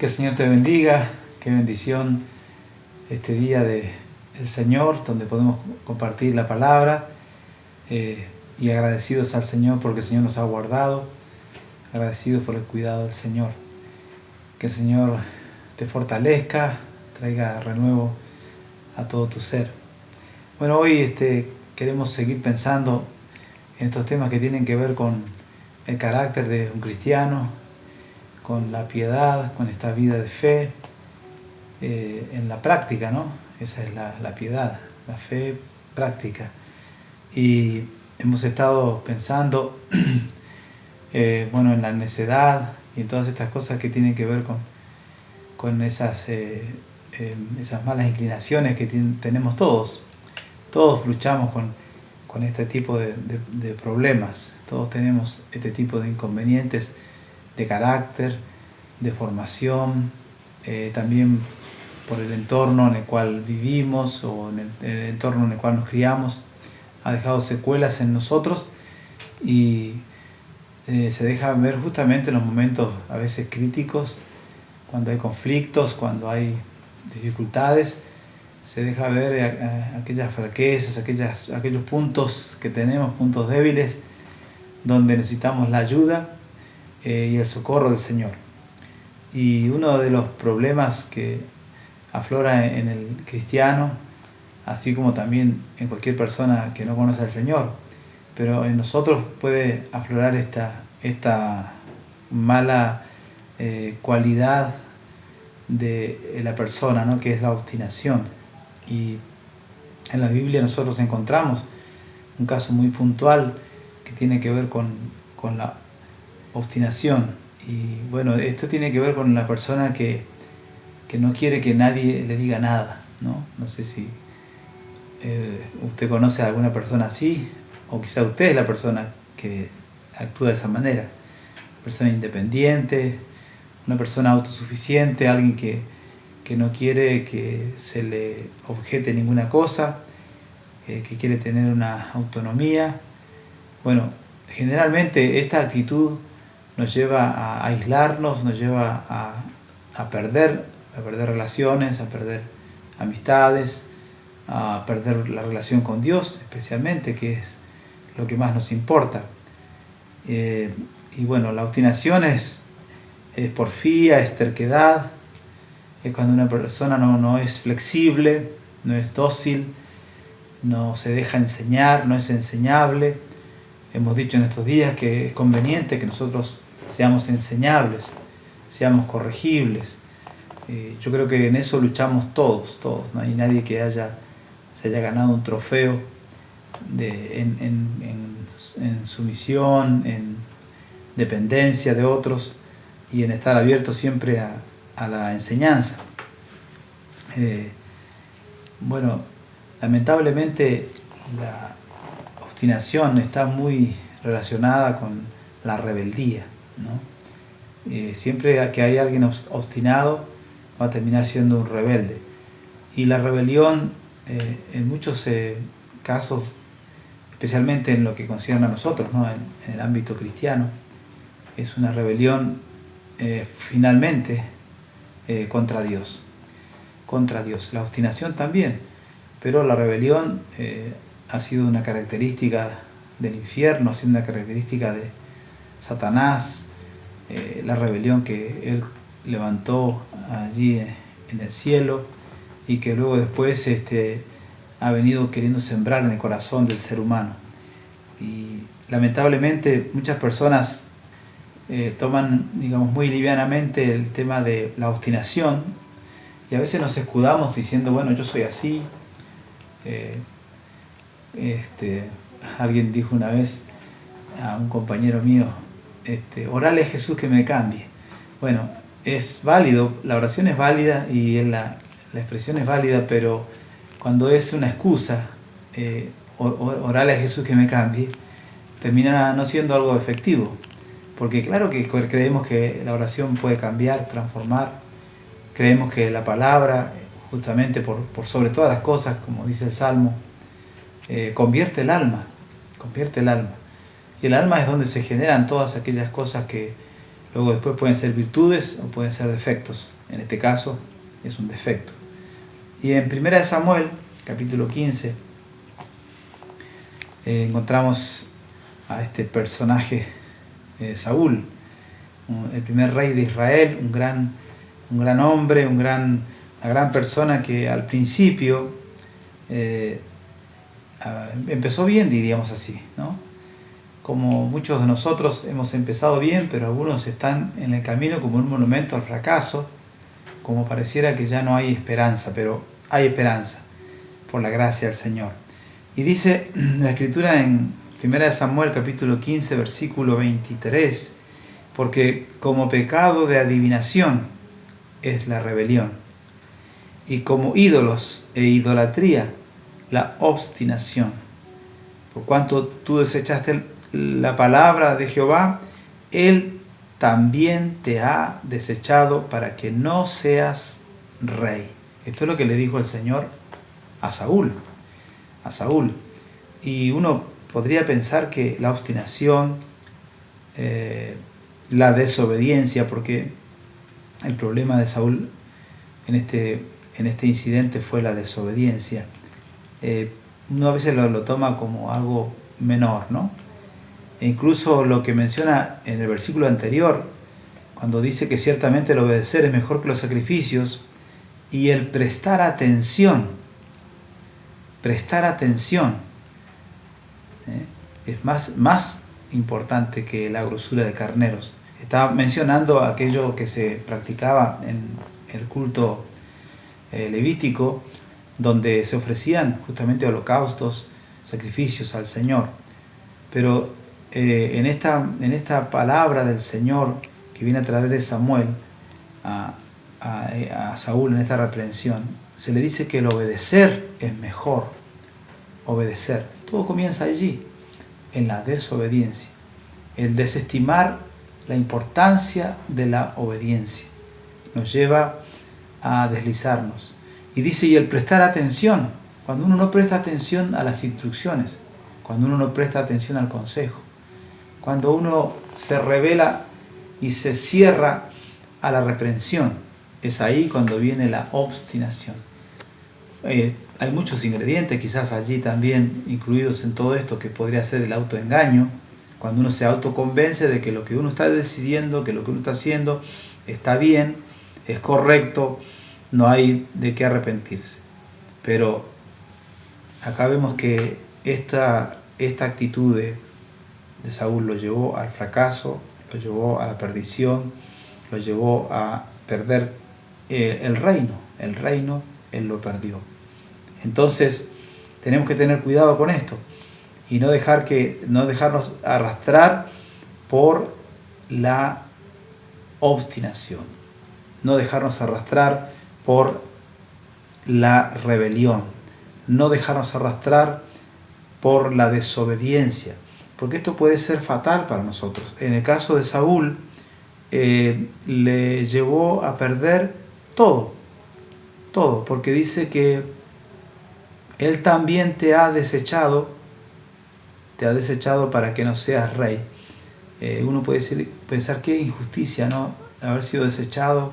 Que el Señor te bendiga, qué bendición este día del Señor, donde podemos compartir la palabra y agradecidos al Señor porque el Señor nos ha guardado, agradecidos por el cuidado del Señor. Que el Señor te fortalezca, traiga renuevo a todo tu ser. Bueno, hoy queremos seguir pensando en estos temas que tienen que ver con el carácter de un cristiano, con la piedad, con esta vida de fe, en la práctica, ¿no? Esa es la piedad, la fe práctica. Y hemos estado pensando en la necedad y en todas estas cosas que tienen que ver con esas malas inclinaciones que tenemos todos. Todos luchamos con este tipo de problemas, todos tenemos este tipo de inconvenientes de carácter, de formación, también por el entorno en el cual vivimos o en el entorno en el cual nos criamos, ha dejado secuelas en nosotros y se deja ver justamente en los momentos a veces críticos, cuando hay conflictos, cuando hay dificultades, se deja ver aquellas flaquezas, aquellos puntos que tenemos, puntos débiles, donde necesitamos la ayuda y el socorro del Señor. Y uno de los problemas que aflora en el cristiano, así como también en cualquier persona que no conoce al Señor, pero en nosotros puede aflorar esta mala cualidad de la persona, ¿no? Que es la obstinación. Y en la Biblia nosotros encontramos un caso muy puntual que tiene que ver con la obstinación. Y bueno, esto tiene que ver con la persona que no quiere que nadie le diga nada, ¿no? No sé si usted conoce a alguna persona así, o quizá usted es la persona que actúa de esa manera. Una persona independiente, una persona autosuficiente, alguien que no quiere que se le objete ninguna cosa, que quiere tener una autonomía. Bueno, generalmente esta actitud nos lleva a aislarnos, nos lleva a perder relaciones, a perder amistades, a perder la relación con Dios especialmente, que es lo que más nos importa. Y bueno, la obstinación es porfía, es terquedad, es cuando una persona no es flexible, no es dócil, no se deja enseñar, no es enseñable. Hemos dicho en estos días que es conveniente que nosotros seamos enseñables, seamos corregibles. Yo creo que en eso luchamos todos. No hay nadie que se haya ganado un trofeo en sumisión, en dependencia de otros y en estar abierto siempre a la enseñanza. Lamentablemente la obstinación está muy relacionada con la rebeldía, ¿no? Siempre que hay alguien obstinado va a terminar siendo un rebelde. Y la rebelión en muchos casos, especialmente en lo que concierne a nosotros, ¿no? En el ámbito cristiano, es una rebelión finalmente contra Dios. La obstinación también, pero la rebelión ha sido una característica del infierno, ha sido una característica de Satanás, la rebelión que él levantó allí en el cielo y que luego después ha venido queriendo sembrar en el corazón del ser humano. Y lamentablemente muchas personas toman, muy livianamente el tema de la obstinación y a veces nos escudamos diciendo, bueno, yo soy así. Alguien dijo una vez a un compañero mío, orale a Jesús que me cambie. Bueno, es válido, la oración es válida y la expresión es válida, pero cuando es una excusa, orale a Jesús que me cambie, termina no siendo algo efectivo. Porque claro que creemos que la oración puede cambiar, transformar. Creemos que la palabra, justamente por sobre todas las cosas, como dice el Salmo, convierte el alma. Y el alma es donde se generan todas aquellas cosas que Luego después pueden ser virtudes o pueden ser defectos. En este caso es un defecto. Y en 1 Samuel, capítulo 15, encontramos a este personaje, Saúl, el primer rey de Israel, un gran hombre, una gran persona que al principio empezó bien, diríamos así, ¿no? Como muchos de nosotros hemos empezado bien, pero algunos están en el camino como un monumento al fracaso, como pareciera que ya no hay esperanza, pero hay esperanza por la gracia del Señor. Y dice la Escritura en 1 Samuel capítulo 15, versículo 23, porque como pecado de adivinación es la rebelión, y como ídolos e idolatría la obstinación. Por cuanto tú desechaste la palabra de Jehová, Él también te ha desechado para que no seas rey. Esto es lo que le dijo el Señor a Saúl. Y uno podría pensar que la obstinación, la desobediencia, porque el problema de Saúl en este incidente fue la desobediencia. Uno a veces lo toma como algo menor, ¿no? E incluso lo que menciona en el versículo anterior, cuando dice que ciertamente el obedecer es mejor que los sacrificios, y el prestar atención, es más importante que la grosura de carneros. Está mencionando aquello que se practicaba en el culto levítico, donde se ofrecían justamente holocaustos, sacrificios al Señor. Pero en esta palabra del Señor que viene a través de Samuel a Saúl, en esta reprensión, se le dice que el obedecer es mejor. Obedecer. Todo comienza allí, en la desobediencia. El desestimar la importancia de la obediencia nos lleva a deslizarnos. Y dice, y el prestar atención, cuando uno no presta atención a las instrucciones, cuando uno no presta atención al consejo, cuando uno se revela y se cierra a la reprensión, es ahí cuando viene la obstinación. Hay muchos ingredientes quizás allí también incluidos en todo esto, que podría ser el autoengaño, cuando uno se autoconvence de que lo que uno está decidiendo, que lo que uno está haciendo está bien, es correcto, no hay de qué arrepentirse. Pero acá vemos que esta actitud de Saúl lo llevó al fracaso, lo llevó a la perdición, lo llevó a perder el reino. El reino él lo perdió. Entonces tenemos que tener cuidado con esto y no dejarnos arrastrar por la obstinación, no dejarnos arrastrar por la rebelión, no dejarnos arrastrar por la desobediencia, porque esto puede ser fatal para nosotros. En el caso de Saúl, le llevó a perder todo, porque dice que Él también te ha desechado para que no seas rey. Uno puede pensar qué injusticia, ¿no? Haber sido desechado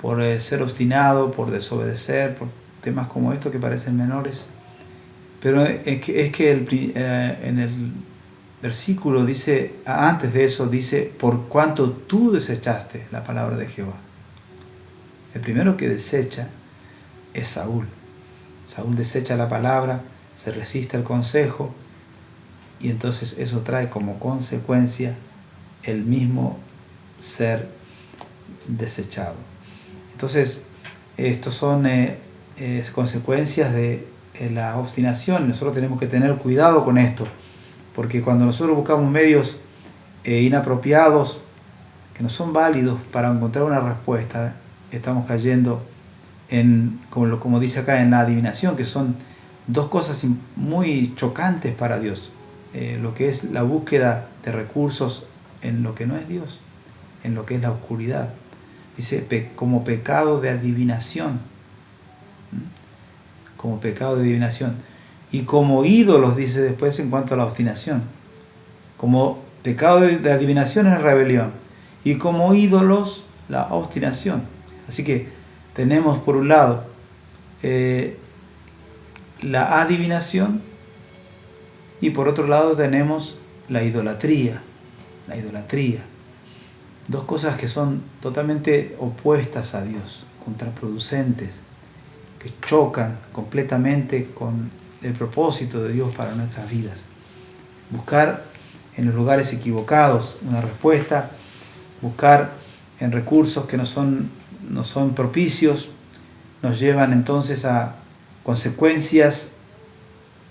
por ser obstinado, por desobedecer, por temas como estos que parecen menores. Pero es que en el versículo dice, antes de eso dice, por cuanto tú desechaste la palabra de Jehová. El primero que desecha es Saúl. Saúl desecha la palabra, se resiste al consejo, y entonces eso trae como consecuencia el mismo ser desechado. Entonces, estos son consecuencias de la obstinación. Nosotros tenemos que tener cuidado con esto, porque cuando nosotros buscamos medios inapropiados, que no son válidos para encontrar una respuesta, estamos cayendo en, como dice acá, en la adivinación, que son dos cosas muy chocantes para Dios. Lo que es la búsqueda de recursos en lo que no es Dios, en lo que es la oscuridad. Dice, como pecado de adivinación. Como pecado de adivinación. Y como ídolos, dice después en cuanto a la obstinación. Como pecado de adivinación es rebelión. y como ídolos la obstinación. Así que tenemos por un lado la adivinación y por otro lado tenemos la idolatría. La idolatría. Dos cosas que son totalmente opuestas a Dios, contraproducentes, que chocan completamente con el propósito de Dios para nuestras vidas. Buscar en los lugares equivocados una respuesta, buscar en recursos que no son propicios, nos llevan entonces a consecuencias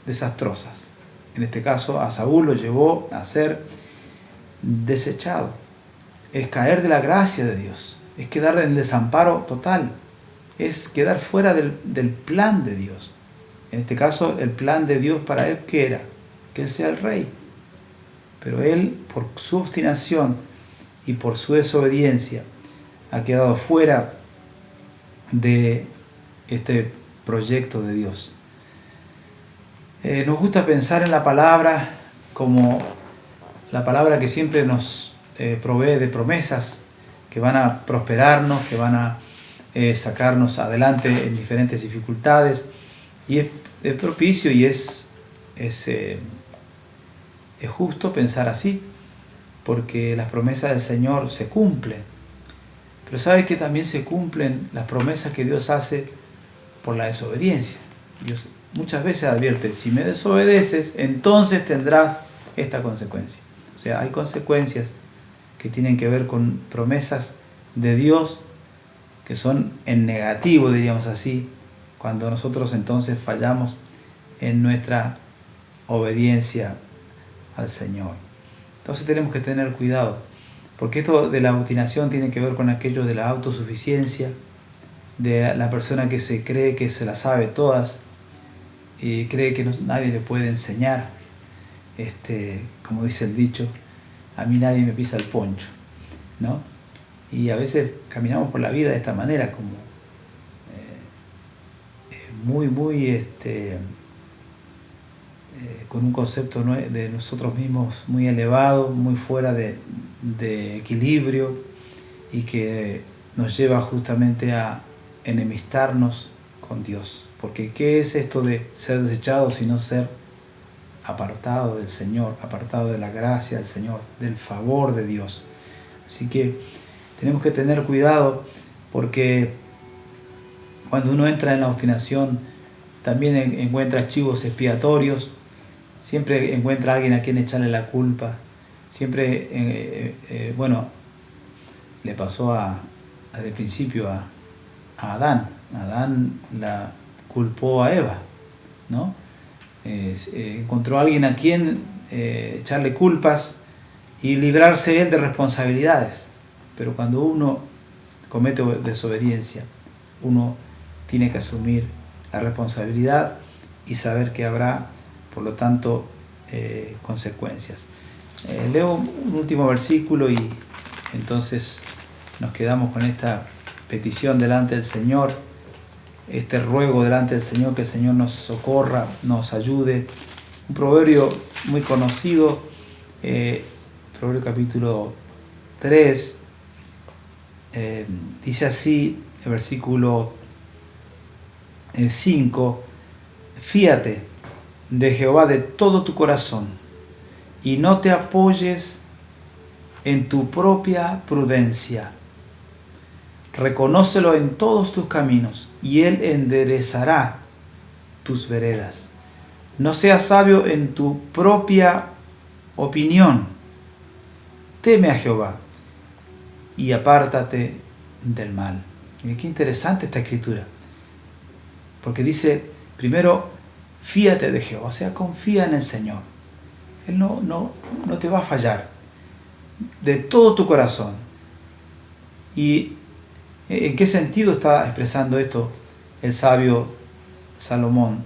desastrosas. En este caso a Saúl lo llevó a ser desechado. Es caer de la gracia de Dios, es quedar en el desamparo total, es quedar fuera del plan de Dios. En este caso el plan de Dios para él, ¿qué era? Que él sea el rey. Pero él, por su obstinación y por su desobediencia, ha quedado fuera de este proyecto de Dios. Nos gusta pensar en la palabra como la palabra que siempre nos provee de promesas que van a prosperarnos, que van a sacarnos adelante en diferentes dificultades, y es propicio y es justo pensar así, porque las promesas del Señor se cumplen. Pero sabe que también se cumplen las promesas que Dios hace por la desobediencia. Dios muchas veces advierte: si me desobedeces, entonces tendrás esta consecuencia. O sea, hay consecuencias que tienen que ver con promesas de Dios que son en negativo, diríamos así, cuando nosotros entonces fallamos en nuestra obediencia al Señor. Entonces tenemos que tener cuidado, porque esto de la obstinación tiene que ver con aquello de la autosuficiencia, de la persona que se cree que se las sabe todas y cree que nadie le puede enseñar. Como dice el dicho, a mí nadie me pisa el poncho, ¿no? Y a veces caminamos por la vida de esta manera, como con un concepto de nosotros mismos muy elevado, muy fuera de equilibrio, y que nos lleva justamente a enemistarnos con Dios. Porque ¿qué es esto de ser desechado sino ser apartado del Señor, apartado de la gracia del Señor, del favor de Dios? Así que tenemos que tener cuidado, porque cuando uno entra en la obstinación también encuentra chivos expiatorios, siempre encuentra a alguien a quien echarle la culpa. Siempre, le pasó desde el principio a Adán. Adán la culpó a Eva, ¿no? Encontró a alguien a quien echarle culpas y librarse él de responsabilidades. Pero cuando uno comete desobediencia, uno tiene que asumir la responsabilidad y saber que habrá, por lo tanto, consecuencias. Leo un último versículo y entonces nos quedamos con esta petición delante del Señor, este ruego delante del Señor, que el Señor nos socorra, nos ayude. Un proverbio muy conocido, Proverbio capítulo 3, dice así, el versículo 5: fíate de Jehová de todo tu corazón y no te apoyes en tu propia prudencia. Reconócelo en todos tus caminos y Él enderezará tus veredas. No seas sabio en tu propia opinión. Teme a Jehová y apártate del mal. Miren qué interesante esta escritura, porque dice primero: fíate de Jehová, o sea, confía en el Señor. Él no te va a fallar de todo tu corazón. ¿Y en qué sentido está expresando esto el sabio Salomón?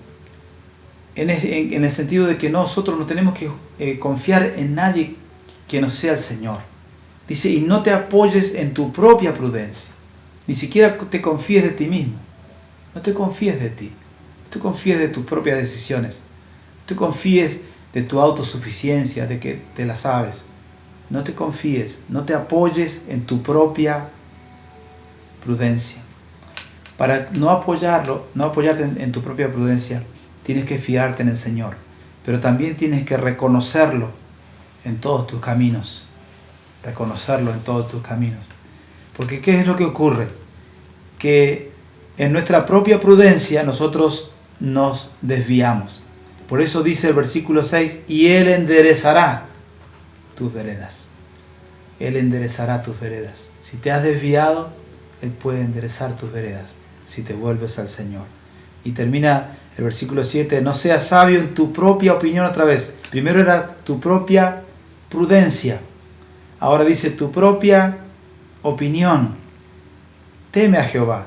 En el sentido de que nosotros no tenemos que confiar en nadie que no sea el Señor. Dice: y no te apoyes en tu propia prudencia. Ni siquiera te confíes de ti mismo. No te confíes de ti. No te confíes de tus propias decisiones. No te confíes de tu autosuficiencia, de que te la sabes. No te confíes, no te apoyes en tu propia prudencia. Para no apoyarte en tu propia prudencia, tienes que fiarte en el Señor, pero también tienes que reconocerlo en todos tus caminos. Reconocerlo en todos tus caminos. Porque ¿qué es lo que ocurre? Que en nuestra propia prudencia nosotros nos desviamos. Por eso dice el versículo 6, y Él enderezará tus veredas. Él enderezará tus veredas. Si te has desviado, Él puede enderezar tus veredas si te vuelves al Señor. Y termina el versículo 7, no seas sabio en tu propia opinión otra vez. Primero era tu propia prudencia. Ahora dice tu propia opinión. Teme a Jehová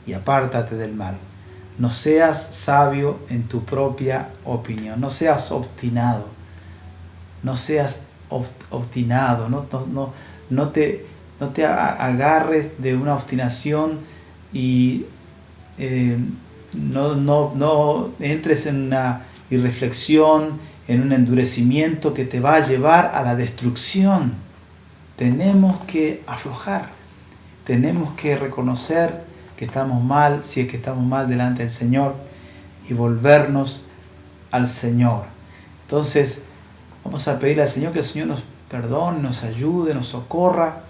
y apártate del mal. No seas sabio en tu propia opinión. No seas obstinado. No seas obstinado. No te agarres de una obstinación y no entres en una irreflexión, en un endurecimiento que te va a llevar a la destrucción. Tenemos que aflojar. Tenemos que reconocer que estamos mal, si es que estamos mal delante del Señor, y volvernos al Señor. Entonces, vamos a pedirle al Señor que el Señor nos perdone, nos ayude, nos socorra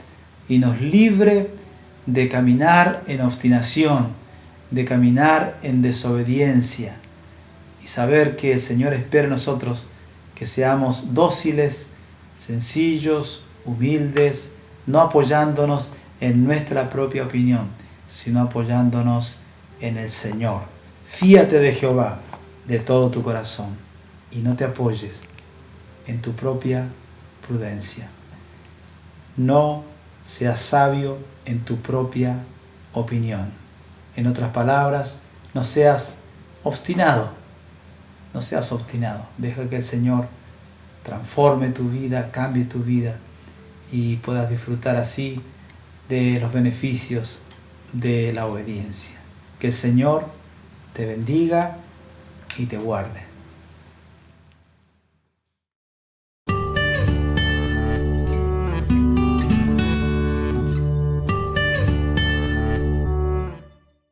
y nos libre de caminar en obstinación, de caminar en desobediencia, y saber que el Señor espera en nosotros que seamos dóciles, sencillos, humildes, no apoyándonos en nuestra propia opinión, sino apoyándonos en el Señor. Fíate de Jehová de todo tu corazón y no te apoyes en tu propia prudencia. No seas sabio en tu propia opinión. En otras palabras, no seas obstinado. No seas obstinado. Deja que el Señor transforme tu vida, cambie tu vida y puedas disfrutar así de los beneficios de la obediencia. Que el Señor te bendiga y te guarde.